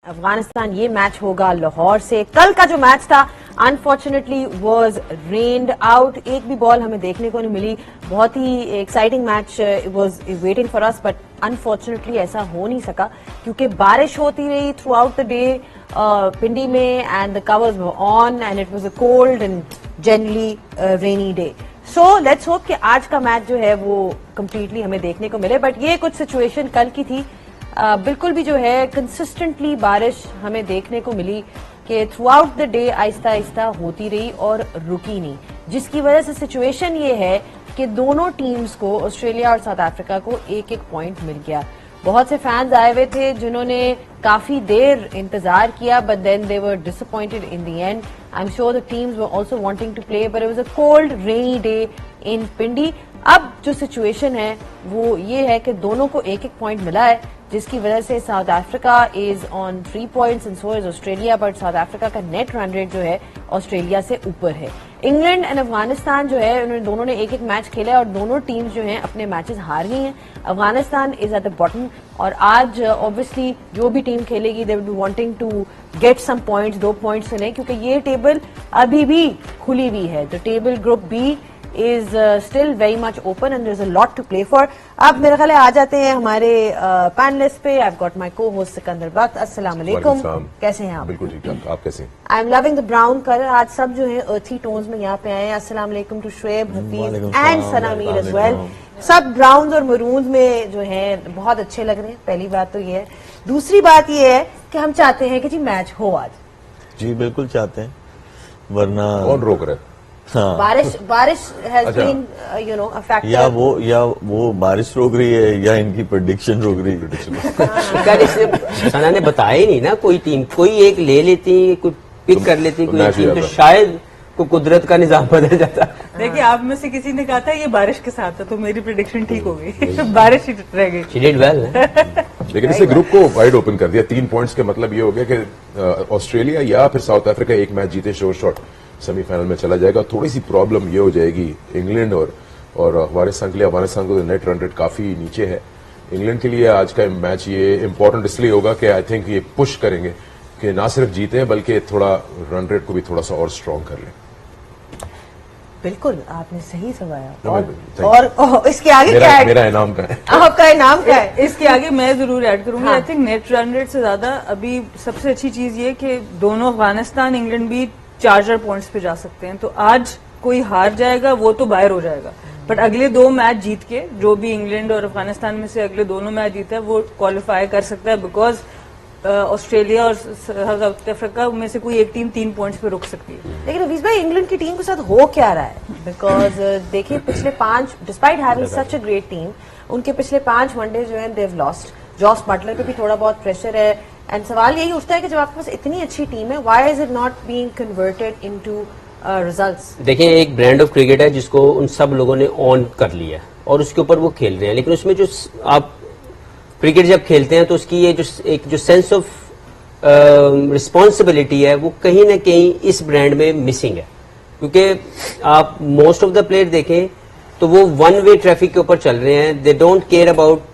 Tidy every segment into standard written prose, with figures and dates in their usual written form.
افغانستان یہ میچ ہوگا لاہور سے. کل کا جو میچ تھا انفارچونیٹلی واز رینڈ آؤٹ. ایک بھی بال ہمیں دیکھنے کو نہیں ملی. بہت ہی exciting match was waiting for us, but unfortunately ایسا ہو نہیں سکا کیونکہ بارش ہوتی رہی throughout the day Pindi میں, and the covers were on and it was a cold and generally rainy day. So let's hope کہ آج کا میچ جو ہے وہ کمپلیٹلی ہمیں دیکھنے کو ملے. بٹ یہ کچھ سچویشن کل کی تھی, بالکل بھی جو ہے کنسسٹنٹلی بارش ہمیں دیکھنے کو ملی کہ تھرو آؤٹ دا ڈے آہستہ آہستہ ہوتی رہی اور رکی نہیں, جس کی وجہ سے سچویشن یہ ہے کہ دونوں ٹیمز کو, آسٹریلیا اور ساؤتھ افریقہ کو, ایک ایک پوائنٹ مل گیا. بہت سے فینز آئے ہوئے تھے جنہوں نے کافی دیر انتظار کیا, but then they were disappointed in the end. I'm sure the teams were also wanting to play, but it was a cold rainy day in Pindi. اب جو سچویشن ہے وہ یہ ہے کہ دونوں کو ایک ایک پوائنٹ ملا ہے, جس کی وجہ سے South Africa is on 3 points and so is Australia, but South Africa کا نیٹ رن ریٹ جو ہے آسٹریلیا سے اوپر ہے. انگلینڈ اینڈ افغانستان جو ہے انہوں نے دونوں نے ایک ایک میچ کھیلا ہے اور دونوں ٹیمز جو ہیں اپنے میچز ہار گئی ہیں. Afghanistan is at the bottom, اور آج obviously جو بھی ٹیم کھیلے گی they will be wanting to get some points, 2 points سے نہیں, کیونکہ یہ ٹیبل ابھی بھی کھلی ہوئی ہے. The table group B is still very much open and there's a lot to play for. اب میرے خیال ہے آ جاتے ہیں ہمارے پینلسٹ پہ. I've got my co-host Sikandar بخت. السلام علیکم, کیسے ہیں آپ؟ بالکل ٹھیک ٹھاک, آپ کیسے ہیں؟ I'm loving the brown color. آج سب جو ہیں ارتھی ٹونز میں یہاں پہ آئے ہیں. السلام علیکم to Shoaib, Hafeez and Sana Mir as well. سب براؤنز اور مرونز میں جو ہیں بہت اچھے لگ رہے ہیں. پہلی بات تو یہ ہے. دوسری بات یہ ہے کہ ہم چاہتے ہیں کہ جی میچ ہو آج. جی بالکل چاہتے ہیں, ورنہ کون روک رہے؟ بارش has been a factor. یا وہ بارش روک رہی ہے یا ان کی پریڈکشن روک رہی ہے. ثنا نے بتایا ہی نہیں نا, کوئی ٹیم کوئی ایک لے لیتی, کوئی پک کر لیتی کوئی ٹیم, تو شاید کو قدرت کا نظام بدل جاتا. دیکھیے آپ میں سے کسی نے کہا تھا یہ بارش کے ساتھ ہے, تو میری پریڈکشن ٹھیک ہو گئی. بارش ہی رہ گئی. She did well. لیکن اس نے گروپ کو وائڈ اوپن کر دیا. 3 points کے مطلب یہ ہو گیا کہ آسٹریلیا یا پھر ساؤتھ افریقہ ایک میچ جیتے شور شاٹ سیمی فائنل میں چلا جائے گا. تھوڑی سی پرابلم یہ ہو جائے گی انگلینڈ اور افغانستان کے لیے. افغانستان کو نیٹ رن ریٹ کافی نیچے ہے. انگلینڈ کے لیے آج کا میچ یہ امپورٹنٹ اس لیے ہوگا کہ آئی تھنک یہ پش کریں گے کہ نہ صرف جیتے بلکہ تھوڑا رن ریٹ کو بھی تھوڑا سا اور اسٹرانگ کر لیں. بالکل آپ نے صحیح سمجھا. اور اس کے آگے کیا ہے؟ میرا انعام کا ہے. آپ کا انعام کیا ہے؟ اس کے آگے میں ضرور ایڈ کروں گی. I think net run rate سے زیادہ ابھی سب سے اچھی چیز یہ کہ دونوں افغانستان انگلینڈ بھی 4 پوائنٹس پہ جا سکتے ہیں. تو آج کوئی ہار جائے گا وہ تو باہر ہو جائے گا, بٹ اگلے 2 میچ جیت کے جو بھی انگلینڈ اور افغانستان میں سے اگلے دونوں میچ جیتا ہے وہ کوالیفائی کر سکتا ہے, بیکاز آسٹریلیا اور ساؤتھ افریقہ میں سے کوئی ایک ٹیم 3 points پہ رک سکتی ہے. لیکن حفیظ بھائی انگلینڈ کی ٹیم کے ساتھ ہو کیا رہا ہے؟ بیکاز دیکھیے پچھلے 5 despite having such a great team, ان کے پچھلے 5 ون ڈے جو ہیں دیو لاسٹ. جاس بٹلر پہ بھی تھوڑا بہت پریشر ہے, اینڈ سوال یہی اٹھتا ہے کہ جب آپ کے پاس اتنی اچھی ٹیم ہے, why is it not being converted into results? دیکھیں ایک برانڈ آف کرکٹ ہے جس کو ان سب لوگوں نے آن کر لیا اور اس کے اوپر وہ کھیل رہے ہیں, لیکن اس میں جو آپ کرکٹ جب کھیلتے ہیں تو اس کی یہ جو سینس آف رسپانسبلٹی ہے وہ کہیں نہ کہیں اس برانڈ میں مسنگ ہے. کیونکہ آپ موسٹ آف دا پلیئر دیکھیں تو وہ 1 way ٹریفک کے اوپر چل رہے ہیں. They don't care about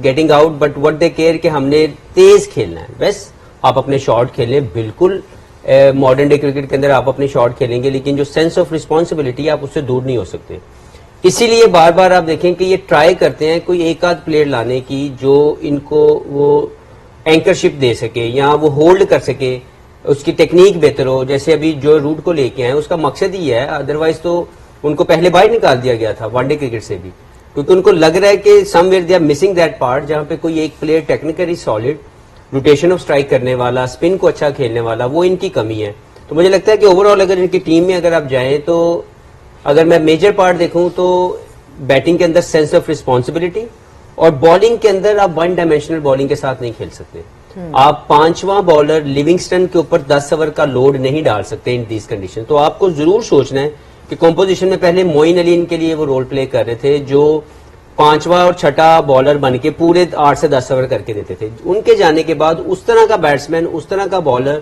getting out, but what they care کہ ہم نے تیز کھیلنا ہے. بس آپ اپنے شاٹ کھیلیں, بالکل ماڈرن ڈے کرکٹ کے اندر آپ اپنے شاٹ کھیلیں گے, لیکن جو سینس آف رسپانسبلٹی آپ اس سے دور نہیں ہو سکتے. اسی لیے بار بار آپ دیکھیں کہ یہ ٹرائی کرتے ہیں کوئی ایک آدھ پلیئر لانے کی جو ان کو وہ اینکر شپ دے سکے یا وہ ہولڈ کر سکے, اس کی ٹیکنیک بہتر ہو. جیسے ابھی جو روٹ کو لے کے آئے اس کا مقصد ہی ہے, ادروائز تو ان کو پہلے باہر نکال دیا گیا تھا ون ڈے کرکٹ سے بھی, کیونکہ ان کو لگ رہا ہے کہ somewhere they are missing that part, جہاں پہ کوئی ایک player technically solid, rotation of strike کرنے والا, اسپن کو اچھا کھیلنے والا, وہ ان کی کمی ہے. تو مجھے لگتا ہے کہ اوور آل اگر ان کی ٹیم میں اگر آپ جائیں تو اگر میں میجر پارٹ دیکھوں تو بیٹنگ کے اندر سینس آف رسپانسبلٹی, اور بالنگ کے اندر آپ 1 dimensional بالنگ کے ساتھ نہیں کھیل سکتے. آپ 5واں بالر لیونگسٹن کے اوپر 10 اوور کا لوڈ نہیں ڈال سکتے ان دیز کنڈیشن. تو آپ کو ضرور سوچنا ہے کہ کمپوزیشن میں پہلے موئن علی ان کے لیے وہ رول پلے کر رہے تھے جو 5واں اور 6ٹھا بالر بن کے پورے 8 سے 10 اوور کر کے دیتے تھے. ان کے جانے کے بعد اس طرح کا بیٹسمین, اس طرح کا بالر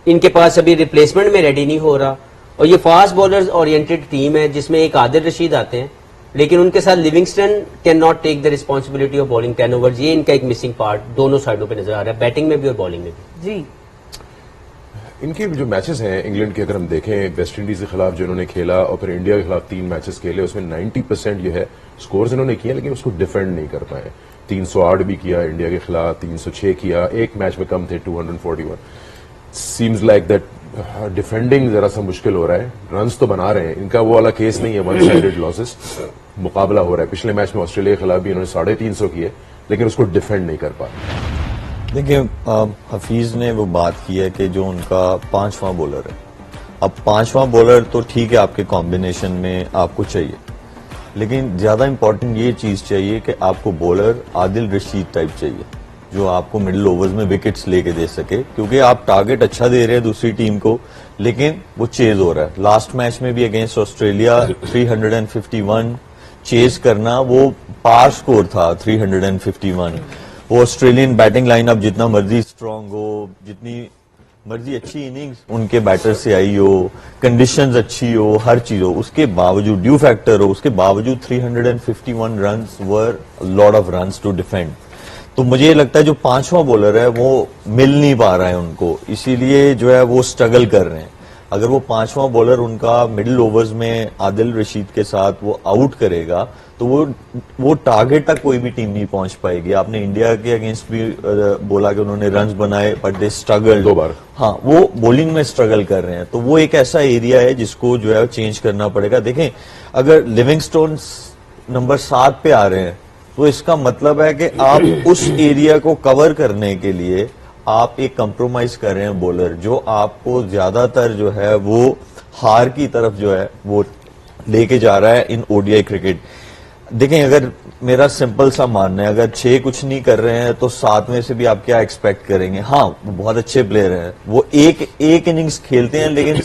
ان کے پاس ابھی ریپلیسمنٹ میں ریڈی نہیں ہو رہا. اور یہ فاسٹ بالرز اورینٹڈ ٹیم ہے جس میں ایک عادل رشید آتے ہیں, لیکن ان کے ساتھ Livingstone can not take the responsibility of bowling 10 overs. یہ ان کا ایک مسنگ پارٹ دونوں سائڈوں پہ نظر آ رہا ہے, بیٹنگ میں بھی اور بالنگ میں بھی. جی ان کے جو میچز ہیں انگلینڈ کے, اگر ہم دیکھیں ویسٹ انڈیز کے خلاف جو انہوں نے کھیلا اور پھر انڈیا کے خلاف 3 میچز کھیلے, اس میں 90% جو ہے سکورز انہوں نے کیا لیکن اس کو ڈیفینڈ نہیں کر پائے. 308 بھی کیا انڈیا کے خلاف, 306 کیا, ایک میچ میں کم تھے 241. سیمز لائک دیٹ ڈیفینڈنگ ذرا سا مشکل ہو رہا ہے. رنز تو بنا رہے ہیں, ان کا وہ والا کیس نہیں ہے ون سائڈڈ لاسز, مقابلہ ہو رہا ہے. پچھلے میچ میں آسٹریلیا کے خلاف بھی انہوں نے 350 کیے لیکن اس کو ڈیفینڈ نہیں کر پائے. دیکھیں حفیظ نے وہ بات کی ہے کہ جو ان کا 5واں بولر ہے, اب 5واں بولر تو ٹھیک ہے آپ کے کمبینیشن میں آپ کو چاہیے, لیکن زیادہ امپورٹنٹ یہ چیز چاہیے کہ آپ کو بولر عادل رشید ٹائپ چاہیے جو آپ کو مڈل اوورز میں وکٹس لے کے دے سکے, کیونکہ آپ ٹارگٹ اچھا دے رہے ہیں دوسری ٹیم کو لیکن وہ چیز ہو رہا ہے. لاسٹ میچ میں بھی اگینسٹ آسٹریلیا 351 چیز کرنا, وہ پار سکور تھا 351. وہ آسٹریلین بیٹنگ لائن اپ جتنا مرضی اسٹرانگ ہو, جتنی مرضی اچھی اننگز ان کے بیٹر سے آئی ہو, کنڈیشنز اچھی ہو, ہر چیز ہو, اس کے باوجود ڈیو فیکٹر ہو, اس کے باوجود 351 runs were lot of runs to defend. تو مجھے یہ لگتا ہے جو 5واں بولر ہے وہ مل نہیں پا رہا ہے ان کو, اسی لیے جو ہے وہ اسٹرگل کر رہے ہیں. اگر وہ 5واں بولر ان کا مڈل اوورز میں عادل رشید کے ساتھ وہ آؤٹ کرے گا تو وہ ٹارگٹ تک کوئی بھی ٹیم نہیں پہنچ پائے گی. آپ نے انڈیا کے اگینسٹ بھی بولا کہ انہوں نے رنز بنائے بٹ دے اسٹرگل 2 بار. ہاں وہ بولنگ میں اسٹرگل کر رہے ہیں, تو وہ ایک ایسا ایریا ہے جس کو جو ہے چینج کرنا پڑے گا. دیکھیں اگر لیونگسٹون نمبر 7 پہ آ رہے ہیں تو اس کا مطلب ہے کہ آپ اس ایریا کو کور کرنے کے لیے آپ ایک کمپرومائز کر رہے ہیں بولر, جو آپ کو زیادہ تر جو ہے وہ ہار کی طرف جو ہے وہ لے کے جا رہا ہے ان ODI کرکٹ. دیکھیں اگر میرا سمپل سا ماننا ہے, اگر 6 کچھ نہیں کر رہے ہیں تو 7 میں سے بھی آپ کیا ایکسپیکٹ کریں گے. ہاں وہ بہت اچھے پلیئر ہیں, وہ ایک اننگز کھیلتے ہیں لیکن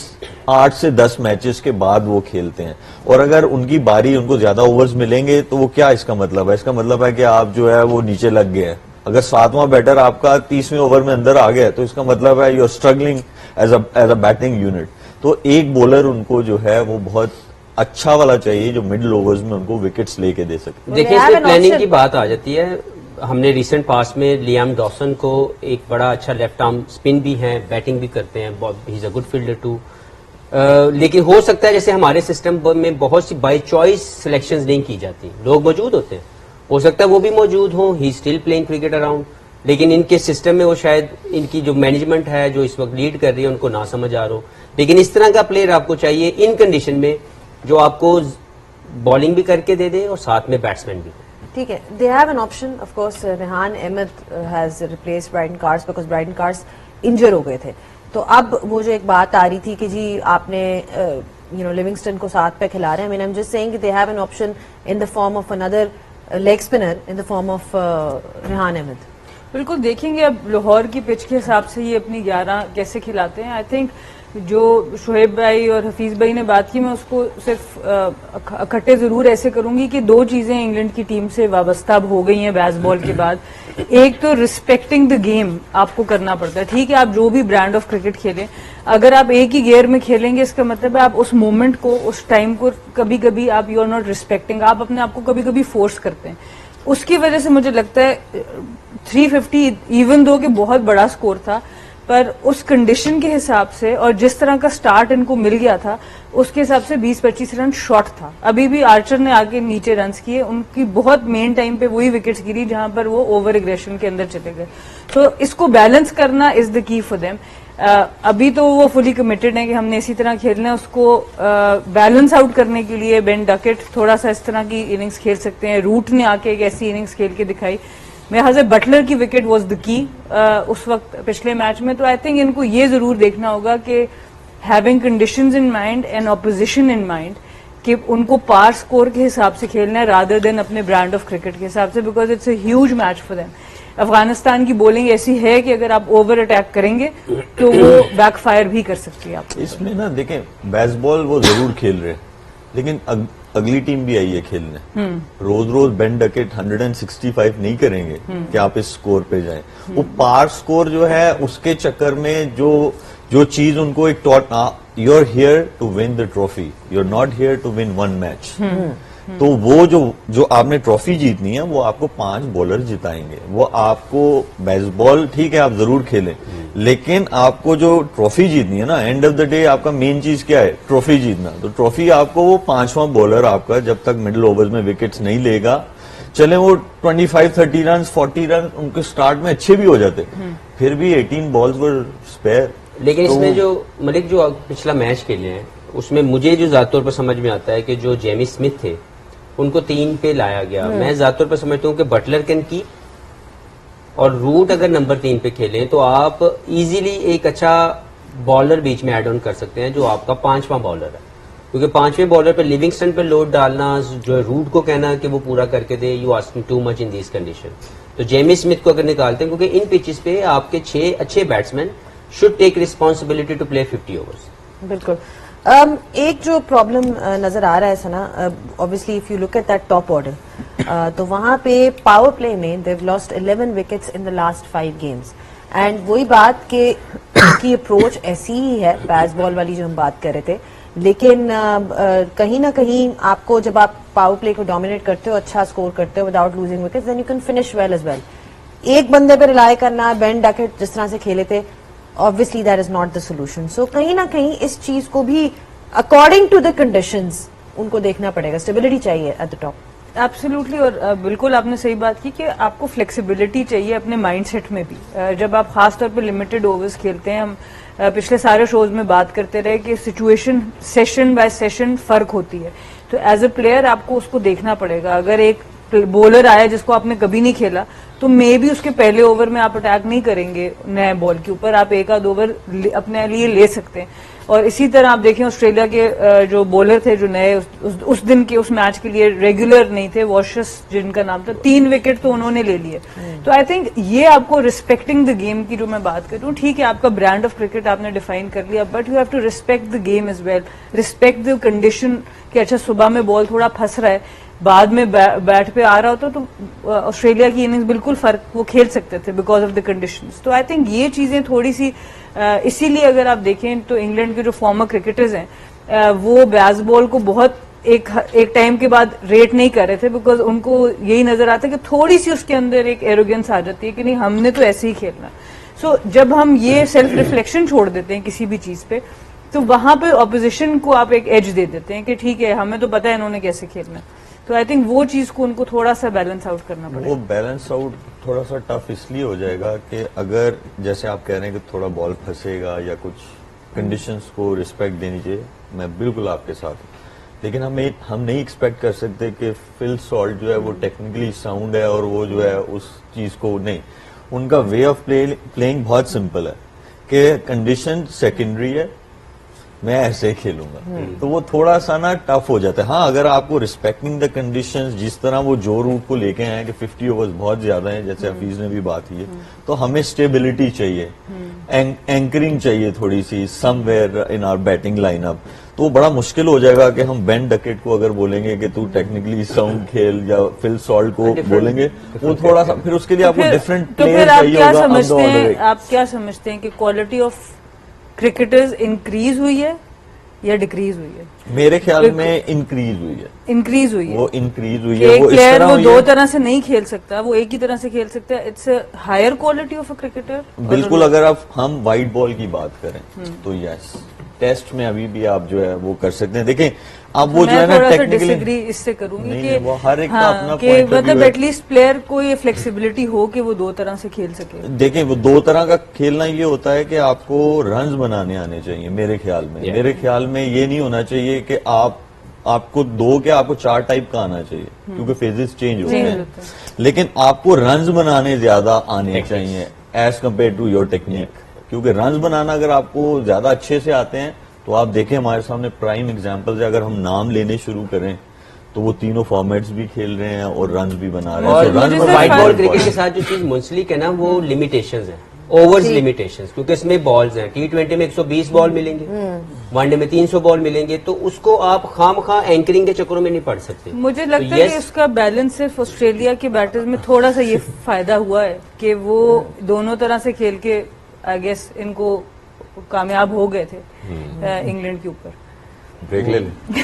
8 سے 10 میچز کے بعد وہ کھیلتے ہیں, اور اگر ان کی باری ان کو زیادہ اوورز ملیں گے تو وہ کیا اس کا مطلب ہے, اس کا مطلب ہے کہ آپ جو ہے وہ نیچے لگ گئے ہیں. اگر 7واں بیٹر آپ کا 30ویں اوور میں اندر آ گیا تو اس کا مطلب ہے you are struggling as a batting unit. تو ایک بولر ان کو جو ہے وہ بہت اچھا والا چاہیے جو مڈل اوورز میں ان کو وکٹس لے کے دے سکتے. دیکھیں اس میں پلاننگ کی بات آ جاتی ہے. ہم نے ریسنٹ پاس میں لیام ڈاسن کو ایک بڑا اچھا لیفٹ آرم اسپن بھی ہے, بیٹنگ بھی کرتے ہیں, ہی از اے گڈ فیلڈر ٹو. لیکن ہو سکتا ہے جیسے ہمارے سسٹم میں بہت سی بائی چوائس سلیکشنز نہیں کی جاتی, لوگ موجود ہوتے ہیں, ہو سکتا ہے وہ بھی موجود ہوں, he still playing cricket around, لیکن ان کے سسٹم میں وہ شاید ان کی جو مینجمنٹ ہے جو اس وقت لیڈ کر رہی ہے ان کو نہ سمجھ آ رہا ہو. لیکن اس طرح کا پلیئر آپ کو چاہیے ان کنڈیشن میں جو آپ کو بالنگ بھی کر کے دے دے اور ساتھ میں بیٹسمین بھی. ٹھیک ہے, they have an option of course. Rehan Ahmed has replace Brydon Carse because Brydon Carse injure ہو گئے تھے. تو اب وہ جو ایک بات آ رہی تھی کہ جی آپ نے لیونگسٹن کو 7 پہ کھلا رہے ہیں, I mean I'm just saying they have an option in the form of another leg spinner in the form of Rehan Ahmad. بالکل دیکھیں گے اب لاہور کی پچ کے حساب سے یہ اپنی 11 کیسے کھلاتے ہیں. آئی تھنک جو شعیب بھائی اور حفیظ بھائی نے بات کی, میں اس کو صرف اکٹھے ضرور ایسے کروں گی کہ 2 چیزیں انگلینڈ کی ٹیم سے وابستہ اب ہو گئی ہیں بیس بال کے بعد. ایک تو ریسپیکٹنگ دا گیم آپ کو کرنا پڑتا ہے. ٹھیک ہے آپ جو بھی برانڈ آف کرکٹ کھیلیں, اگر آپ ایک ہی گیئر میں کھیلیں گے اس کا مطلب ہے آپ اس مومنٹ کو, اس ٹائم کو کبھی کبھی آپ یو آر ناٹ ریسپیکٹنگ, آپ اپنے آپ کو کبھی کبھی فورس کرتے ہیں. اس کی وجہ سے مجھے لگتا ہے 350 ایون دو کہ بہت بڑا سکور تھا, پر اس کنڈیشن کے حساب سے اور جس طرح کا سٹارٹ ان کو مل گیا تھا اس کے حساب سے 20-25 رن شارٹ تھا. ابھی بھی آرچر نے آگے نیچے رنز کیے, ان کی بہت مین ٹائم پہ وہی وکٹس گری جہاں پر وہ اوور ایگریشن کے اندر چلے گئے. تو اس کو بیلنس کرنا از دا کی فار دیم. ابھی تو وہ فلی کمیٹڈ ہیں کہ ہم نے اسی طرح کھیلنا ہے. اس کو بیلنس آؤٹ کرنے کے لیے بین ڈکٹ تھوڑا سا اس طرح کی اننگز کھیل سکتے ہیں. روٹ نے آ کے ایک ایسی اننگز کھیل کے دکھائی. میرے خیال سے بٹلر کی وکٹ واز دا کی اس وقت پچھلے میچ میں. تو آئی تھنک ان کو یہ ضرور دیکھنا ہوگا کہ having conditions in mind and opposition in mind کہ ان کو پار سکور کے حساب سے کھیلنا ہے رادر دین اپنے برانڈ آف کرکٹ کے حساب سے, because it's a huge match for them. Afghanistan کی بولنگ ایسی ہے کہ اگر آپ اوور اٹیک کریں گے تو وہ بیک فائر بھی کر سکتی ہے. آپ اس میں نا دیکھیں بیس بال وہ ضرور کھیل رہے لیکن اگلی ٹیم بھی آئی ہے کھیلنے. روز روز بین ڈکٹ 165 نہیں کریں گے کہ آپ اس سکور پہ جائیں. وہ پار سکور جو ہے اس کے چکر میں جو چیز ان کو ایک ٹاٹ, you are here to win the trophy, you are not here to win one match. تو وہ جو آپ نے ٹرافی جیتنی ہے وہ آپ کو 5 بولر جتائیں گے. وہ آپ کو بیس بال ٹھیک ہے آپ ضرور کھیلیں, لیکن آپ کو جو ٹرافی جیتنی ہے نا, اینڈ آف دا ڈے آپ کا مین چیز کیا ہے, ٹرافی جیتنا. تو ٹرافی آپ کو وہ 5واں بولر آپ کا جب تک مڈل اوورز میں وکٹس نہیں لے گا, چلیں وہ 25-30 رنز 40 رن ان کے سٹارٹ میں اچھے بھی ہو جاتے, پھر بھی 18 بالز ور اسپیئر. لیکن اس میں جو ملک جو پچھلا میچ کھیلے ہیں اس میں مجھے جو ذات طور پر سمجھ میں آتا ہے کہ جو جیمی اسمتھ تھے ان کو 3 پہ لایا گیا. میں ذات طور پر سمجھتا ہوں کہ بٹلر کین کی اور روٹ اگر نمبر 3 پہ کھیلیں تو آپ ایزیلی ایک اچھا بالر بیچ میں ایڈ آن کر سکتے ہیں جو آپ کا 5واں بالر ہے, کیونکہ 5ویں بالر پہ لیونگسٹن پہ لوڈ ڈالنا, جو روٹ کو کہنا کہ وہ پورا کر کے دے, you asking too much in these condition. تو جیمی اسمتھ کو اگر نکالتے ہیں, کیونکہ ان پیچز پہ آپ کے 6 اچھے batsman should take responsibility to play 50 overs. بالکل. ایک جو پرابلم نظر آ رہا ہے سنا, obviously if you look at that top order, تو وہاں پہ پاور پلے میں they've lost 11 wickets in the last 5 games. And وہی بات کہ کی اپروچ ایسی ہی ہے بیس بال والی جو ہم بات کر رہے تھے, لیکن کہیں نہ کہیں آپ کو جب آپ پاور پلے کو ڈومینیٹ کرتے ہو, اچھا اسکور کرتے ہو without losing wickets, then you can finish well as well. ایک بندے پہ ریلائی کرنا, بین ڈکٹ جس طرح سے کھیلے تھے, obviously that is not the solution. So کہیں نہ کہیں اس چیز کو بھی according to the conditions ان کو دیکھنا پڑے گا, اسٹیبلٹی چاہیے at the top. ایبسلیوٹلی, اور بالکل آپ نے صحیح بات کی کہ آپ کو فلیکسیبلٹی چاہیے اپنے مائنڈ سیٹ میں بھی. جب آپ خاص طور پہ لمیٹڈ اوورز کھیلتے ہیں, ہم پچھلے سارے شوز میں بات کرتے رہے کہ سچویشن سیشن بائی سیشن فرق ہوتی ہے, تو ایز اے پلیئر آپ کو اس کو دیکھنا پڑے گا. اگر ایک بولر آیا جس کو آپ نے کبھی نہیں کھیلا تو مے بی اس کے پہلے اوور میں آپ اٹیک نہیں کریں گے نئے بال کے اوپر, آپ ایک آدھ اوور اپنے لیے لے سکتے ہیں. اور اسی طرح آپ دیکھیں آسٹریلیا کے جو بولر تھے جو نئے اس دن کے اس میچ کے لیے ریگولر نہیں تھے, واشس جن کا نام تھا, 3 وکٹ تو انہوں نے لے لیے. تو آئی تھنک یہ آپ کو ریسپیکٹنگ دا گیم کی جو میں بات کر رہی ہوں, ٹھیک ہے آپ کا برانڈ آف کرکٹ آپ نے ڈیفائن کر لیا, but you have to respect the game as well, respect the condition کہ اچھا صبح میں بال تھوڑا پھنس رہا ہے, بعد میں بیٹ پہ آ رہا ہوتا تو آسٹریلیا کی اننگز بالکل فرق وہ کھیل سکتے تھے بیکاز آف دا کنڈیشنز. تو آئی تھنک یہ چیزیں تھوڑی سی اسی لیے اگر آپ دیکھیں تو انگلینڈ کے جو فارمر کرکٹرز ہیں وہ بیس بال کو بہت ایک ٹائم کے بعد ریٹ نہیں کر رہے تھے, بیکاز ان کو یہی نظر آتا ہے کہ تھوڑی سی اس کے اندر ایک ایروگینس آ جاتی ہے کہ نہیں ہم نے تو ایسے ہی کھیلنا. سو جب ہم یہ سیلف ریفلیکشن چھوڑ دیتے ہیں کسی بھی چیز پہ, تو وہاں پہ اپوزیشن کو آپ ایک ایج دے دیتے ہیں کہ ٹھیک ہے ہمیں تو پتا ہے انہوں نے کیسے کھیلنا. تو آئی تھنک وہ چیز کو ان کو تھوڑا سا بیلنس آؤٹ کرنا پڑے گا. وہ بیلنس آؤٹ تھوڑا سا ٹف اس لیے ہو جائے گا کہ اگر جیسے آپ کہہ رہے ہیں کہ تھوڑا بال پھنسے گا یا کچھ کنڈیشنز کو رسپیکٹ دینی چاہیے, میں بالکل آپ کے ساتھ ہوں, لیکن ہم نہیں ایکسپیکٹ کر سکتے کہ فل سالٹ جو ہے وہ ٹیکنیکلی ساؤنڈ ہے اور وہ جو ہے اس چیز کو نہیں. ان کا وے آف پلئنگ بہت سمپل ہے کہ کنڈیشن سیکنڈری ہے, میں ایسے کھیلوں گا, تو وہ تھوڑا سا نا ٹف ہو جاتا ہے. ہاں اگر آپ کو ریسپیکٹنگ دا کنڈیشنز جس طرح وہ جو روٹ کو لے کے آئے کہ 50 اوورز بہت زیادہ ہیں جیسے حفیظ نے بھی بات کی ہے, تو ہمیں اسٹیبلٹی چاہیے, اینکرنگ چاہیے تھوڑی سی somewhere in our batting line up. تو بڑا مشکل ہو جائے گا کہ ہم بین ڈکٹ کو اگر بولیں گے کہ تو ٹیکنیکلی ساؤنڈ کھیل یا فل سالٹ کو بولیں گے, وہ تھوڑا سا پھر اس کے لیے آپ کو ڈفرینٹ پلیئر چاہیے ہوگا. آپ کیا سمجھتے ہیں کہ کوالٹی آف کرکٹرز انکریز ہوئی ہے یا ڈیکریز ہوئی ہے؟ میرے خیال میں انکریز ہوئی ہے. انکریز ہوئی ہے, وہ انکریز ہوئی ہے. ایک پلیئر وہ دو طرح سے نہیں کھیل سکتا, وہ ایک ہی طرح سے کھیل سکتا ہے. It's higher quality of a cricketer. بالکل. اگر ہم وائٹ بال کی بات کریں تو یس ٹیسٹ میں ابھی بھی آپ جو ہے وہ کر سکتے ہیں. دیکھیں اب وہ جو ہے نا ٹیکنیکلی ڈس ایگری اس سے کروں گی کہ وہ ہر ایک کا اپنا کہ مطلب ایٹ لیسٹ پلیئر کو یہ فلیکسیبلٹی ہو کہ وہ دو طرح سے کھیل سکے. دیکھیں وہ دو طرح کا کھیلنا یہ ہوتا ہے کہ آپ کو رنز بنانے آنے چاہیے. میرے خیال میں یہ نہیں ہونا چاہیے کہ آپ کو 2 کے آپ کو 4 ٹائپ کا آنا چاہیے, کیونکہ فیزز چینج ہوتے ہیں, لیکن آپ کو رنز بنانے زیادہ آنے چاہیے as compare to your technique. کیونکہ رنز بنانا اگر آپ کو زیادہ اچھے سے آتے ہیں تو آپ دیکھیں ہمارے سامنے پرائم ایگزامپلز ہے. اگر ہم نام لینے شروع کریں تو وہ تینوں فارمیٹس بھی کھیل رہے ہیں اور رنز بھی بنا رہے ہیں. اور وائٹ بال کرکٹ کے ساتھ جو چیز منسلک ہے نا وہ لمیٹیشنز ہیں, اوورز لمیٹیشنز, کیونکہ اس میں بالز ہیں. T20 میں 120 بال ملیں گے, ون ڈے میں 300 بال ملیں گے, تو اس کو آپ خام خواہ اینکرنگ کے چکروں میں نہیں پڑ سکتے. مجھے لگتا ہے کہ اس کا بیلنس صرف آسٹریلیا کے بیٹرز میں تھوڑا سا یہ فائدہ ہوا ہے کہ وہ دونوں طرح سے کھیل کے آئی گیس ان کو کامیاب ہو گئے تھے انگلینڈ کے اوپر. بریک لے لیں.